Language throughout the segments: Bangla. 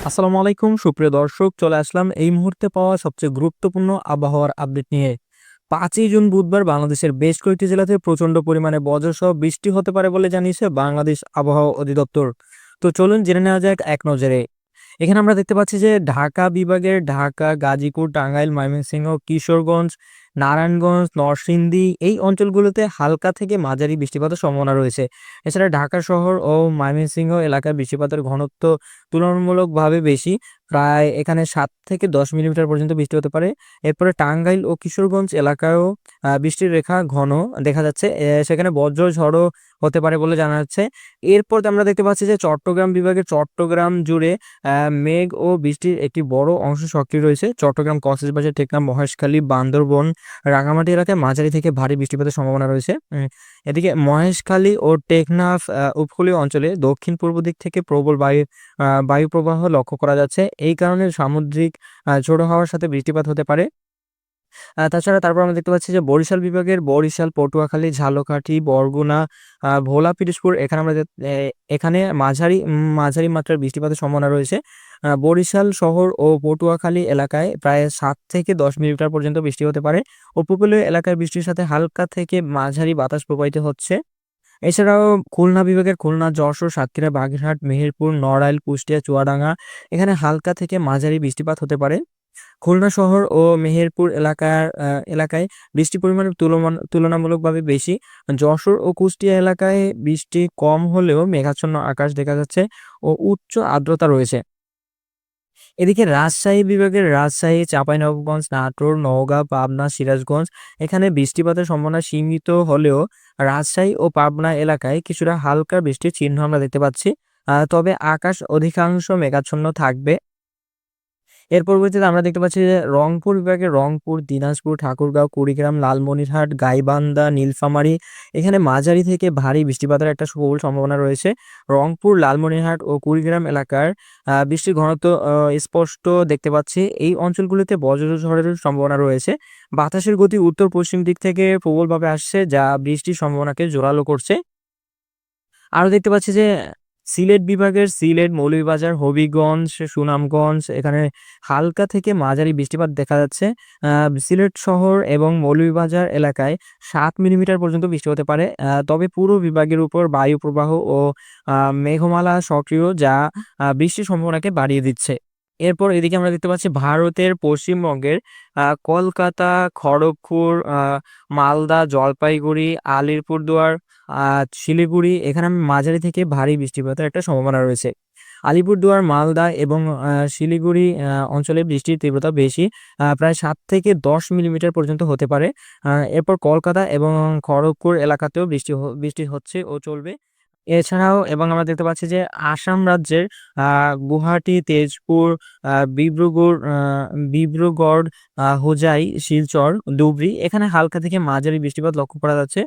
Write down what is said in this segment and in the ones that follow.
আসসালামু আলাইকুম সুপ্রিয় দর্শক, চলে আসলাম এই মুহূর্তে পাওয়া সবচেয়ে গুরুত্বপূর্ণ আবহাওয়ার আপডেট নিয়ে। 5ই জুন বুধবার বাংলাদেশের বেশ কয়েকটি জেলাতে প্রচণ্ড পরিমাণে বজ্রসহ বৃষ্টি হতে পারে বলে জানিয়েছে বাংলাদেশ আবহাওয়া অধিদপ্তর। তো চলুন জেনে নেওয়া যাক এক নজরে। এখানে আমরা দেখতে পাচ্ছি যে ঢাকা বিভাগের ঢাকা, গাজীপুর, টাঙ্গাইল, ময়মনসিংহ, কিশোরগঞ্জ, নারায়ণগঞ্জ, নরসিংদী এই অঞ্চলগুলোতে হালকা থেকে মাঝারি বৃষ্টিপাতের সম্ভাবনা রয়েছে। এছাড়া ঢাকা শহর ও ময়মনসিংহ এলাকায় বৃষ্টিপাতের ঘনত্ব তুলনামূলকভাবে বেশি। প্রায় এখানে 7 থেকে 10 মিলিমিটার পর্যন্ত বৃষ্টি হতে পারে। এরপরে টাঙ্গাইল ও কিশোরগঞ্জ এলাকায়ও বৃষ্টির রেখা ঘন দেখা যাচ্ছে। সেখানে বজ্র ঝড়ও হতে পারে বলে জানা যাচ্ছে। এরপর আমরা দেখতে পাচ্ছি যে চট্টগ্রাম বিভাগের চট্টগ্রাম জুড়ে মেঘ ও বৃষ্টির একটি বড় অংশ সক্রিয় রয়েছে। চট্টগ্রাম, কক্সবাজার, টেকনাফ, মহেশখালী, বান্দরবন, রাঙামাটি এলাকায় মাঝারি থেকে ভারী বৃষ্টিপাতের সম্ভাবনা রয়েছে। এদিকে মহেশখালী ও টেকনাফ উপকূলীয় অঞ্চলে দক্ষিণ পূর্ব দিক থেকে প্রবল বায়ু প্রবাহ লক্ষ্য করা যাচ্ছে। এই কারণে সামুদ্রিক ঝোড়ো হাওয়ার সাথে বৃষ্টিপাত হতে পারে। তাছাড়া তারপর আমরা দেখতে পাচ্ছি যে বরিশাল বিভাগের বরিশাল, পটুয়াখালী, ঝালকাঠি, বরগুনা, ভোলা, পিরোজপুর এখানে আমরা এখানে মাঝারি মাত্রার বৃষ্টিপাতের সম্ভাবনা রয়েছে। বরিশাল শহর ও পটুয়াখালী এলাকায় প্রায় 7 থেকে 10 মিলিমিটার পর্যন্ত বৃষ্টি হতে পারে। উপকূলীয় এলাকায় বৃষ্টির সাথে হালকা থেকে মাঝারি বাতাস প্রবাহিত হচ্ছে। এছাড়াও খুলনা বিভাগের খুলনা, যশোর, সাতক্ষীরা, বাগেরহাট, মেহেরপুর, নড়াইল, কুষ্টিয়া, চুয়াডাঙ্গা এখানে হালকা থেকে মাঝারি বৃষ্টিপাত হতে পারে। খুলনা শহর ও মেহেরপুর এলাকায় বৃষ্টির পরিমাণ তুলনামূলকভাবে বেশি। যশোর ও কুষ্টিয়া এলাকায় বৃষ্টি কম হলেও মেঘাচ্ছন্ন আকাশ দেখা যাচ্ছে ও উচ্চ আর্দ্রতা রয়েছে। এদিকে রাজশাহী বিভাগের রাজশাহী, চাঁপাইনবাবগঞ্জ, নাটোর, নওগাঁ, পাবনা, সিরাজগঞ্জ এখানে বৃষ্টিপাতের সম্ভাবনা সীমিত হলেও রাজশাহী ও পাবনা এলাকায় কিছুটা হালকা বৃষ্টির চিহ্ন আমরা দেখতে পাচ্ছি। তবে আকাশ অধিকাংশ মেঘাচ্ছন্ন থাকবে। এর পরবর্তীতে আমরা দেখতে পাচ্ছি যে রংপুর বিভাগের রংপুর, দিনাজপুর, ঠাকুরগাঁও, কুড়িগ্রাম, লালমনিরহাট, গাইবান্ধা, নীলফামারী এখানে মাঝারি থেকে ভারী বৃষ্টিপাতের একটা প্রবল সম্ভাবনা রয়েছে। রংপুর, লালমনিরহাট ও কুড়িগ্রাম এলাকার বৃষ্টির ঘনত্ব স্পষ্ট দেখতে পাচ্ছি। এই অঞ্চলগুলিতে বজ্রঝড়ের সম্ভাবনা রয়েছে। বাতাসের গতি উত্তর পশ্চিম দিক থেকে প্রবলভাবে আসছে, যা বৃষ্টির সম্ভাবনাকে জোরালো করছে। আরো দেখতে পাচ্ছি যে সিলেট বিভাগের সিলেট, মৌলভীবাজার, হবিগঞ্জ, সুনামগঞ্জ এখানে হালকা থেকে মাঝারি বৃষ্টিপাত দেখা যাচ্ছে। সিলেট শহর এবং মৌলভীবাজার এলাকায় 7 মিলিমিটার পর্যন্ত বৃষ্টি হতে পারে। তবে পুরো বিভাগের উপর বায়ু প্রবাহ ও মেঘমালা সক্রিয়, যা বৃষ্টির সম্ভাবনাকে বাড়িয়ে দিচ্ছে। এরপর এদিকে আমরা দেখতে পাচ্ছি ভারতের পশ্চিমবঙ্গের কলকাতা, খড়গপুর, মালদা, জলপাইগুড়ি, আলিপুরদুয়ার, শিলিগুড়ি এখানে মাঝারি থেকে ভারী বৃষ্টিপাতের একটা সম্ভাবনা রয়েছে। আলিপুরদুয়ার, মালদা এবং শিলিগুড়ি অঞ্চলে বৃষ্টির তীব্রতা বেশি, প্রায় 7 থেকে 10 মিলিমিটার পর্যন্ত হতে পারে। এরপর কলকাতা এবং খড়গপুর এলাকাতেও বৃষ্টি হচ্ছে ও চলবে। এছাড়াও এবং আমরা দেখতে পাচ্ছি যে আসাম রাজ্যের গুয়াহাটি, তেজপুর, ডিব্রুগড়, হোজাই, শিলচর, ধুবড়ী এখানে হালকা থেকে মাঝারি বৃষ্টিপাত লক্ষ্য করা যাচ্ছে।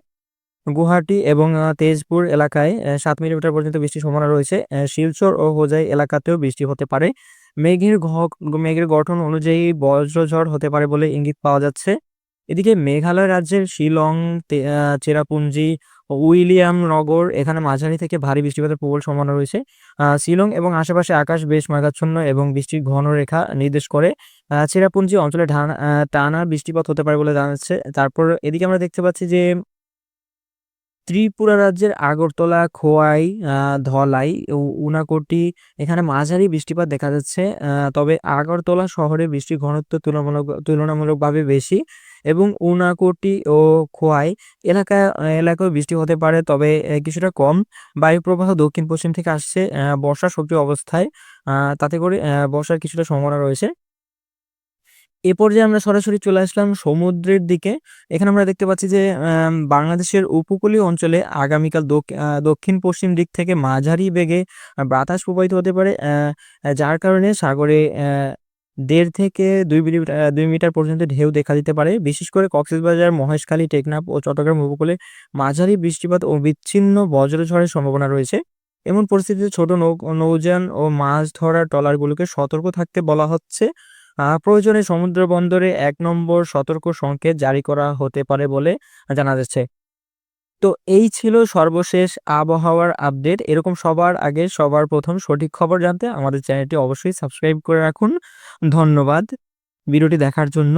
গুয়াহাটি এবং তেজপুর এলাকায় 7 মিলিমিটার পর্যন্ত বৃষ্টির সম্ভাবনা রয়েছে। শিলচর ও হোজাই এলাকাতেও বৃষ্টি হতে পারে। মেঘের ঘ মেঘের গঠন অনুযায়ী বজ্রঝড় হতে পারে বলে ইঙ্গিত পাওয়া যাচ্ছে। এদিকে মেঘালয় রাজ্যের শিলং, চেরাপুঞ্জি, উইলিয়ামনগর এখানে মাঝারি থেকে ভারী বৃষ্টিপাতের প্রবল সম্ভাবনা রয়েছে। শিলং এবং আশেপাশে আকাশ বেশ মেঘাচ্ছন্ন এবং বৃষ্টির ঘন রেখা নির্দেশ করে। চেরাপুঞ্জি অঞ্চলে টানা বৃষ্টিপাত হতে পারে বলে জানা যাচ্ছে। তারপর এদিকে আমরা দেখতে পাচ্ছি যে ত্রিপুরা রাজ্যের আগরতলা, খোয়াই, ধলাই ও উনাকোটি এখানে মাঝারি বৃষ্টিপাত দেখা যাচ্ছে। তবে আগরতলা শহরে বৃষ্টির ঘনত্ব তুলনামূলকভাবে বেশি এবং উনাকোটি ও খোয়াই এলাকায় বৃষ্টি হতে পারে, তবে কিছুটা কম। বায়ু প্রবাহ দক্ষিণ পশ্চিম থেকে আসছে বর্ষা সক্রিয় অবস্থায়। তাতে করে বর্ষার কিছুটা সম্ভাবনা রয়েছে। এ পর্যায়ে আমরা সরাসরি চলে আসলাম সমুদ্রের দিকে। এখানে আমরা দেখতে পাচ্ছি যে বাংলাদেশের উপকূলীয় অঞ্চলে আগামীকাল দক্ষিণ পশ্চিম দিক থেকে মাঝারি বেগে বাতাস প্রবাহিত হতে পারে। যার কারণে সাগরে 1.5 থেকে 2 মিটার পর্যন্ত ঢেউ দেখা দিতে পারে। বিশেষ করে কক্সবাজার, মহেশখালী, টেকনাফ ও চট্টগ্রাম উপকূলে মাঝারি বৃষ্টিপাত ও বিচ্ছিন্ন বজ্রঝড়ের সম্ভাবনা রয়েছে। এমন পরিস্থিতিতে ছোট নৌযান ও মাছ ধরার ট্রলারগুলোকে সতর্ক থাকতে বলা হচ্ছে। প্রয়োজনে সমুদ্র বন্দরে 1 নম্বর সতর্ক সংকেত জারি করা হতে পারে বলে জানা যাচ্ছে। তো এই ছিল সর্বশেষ আবহাওয়ার আপডেট। এরকম সবার আগে সবার প্রথম সঠিক খবর জানতে আমাদের চ্যানেলটি অবশ্যই সাবস্ক্রাইব করে রাখুন। ধন্যবাদ ভিডিওটি দেখার জন্য।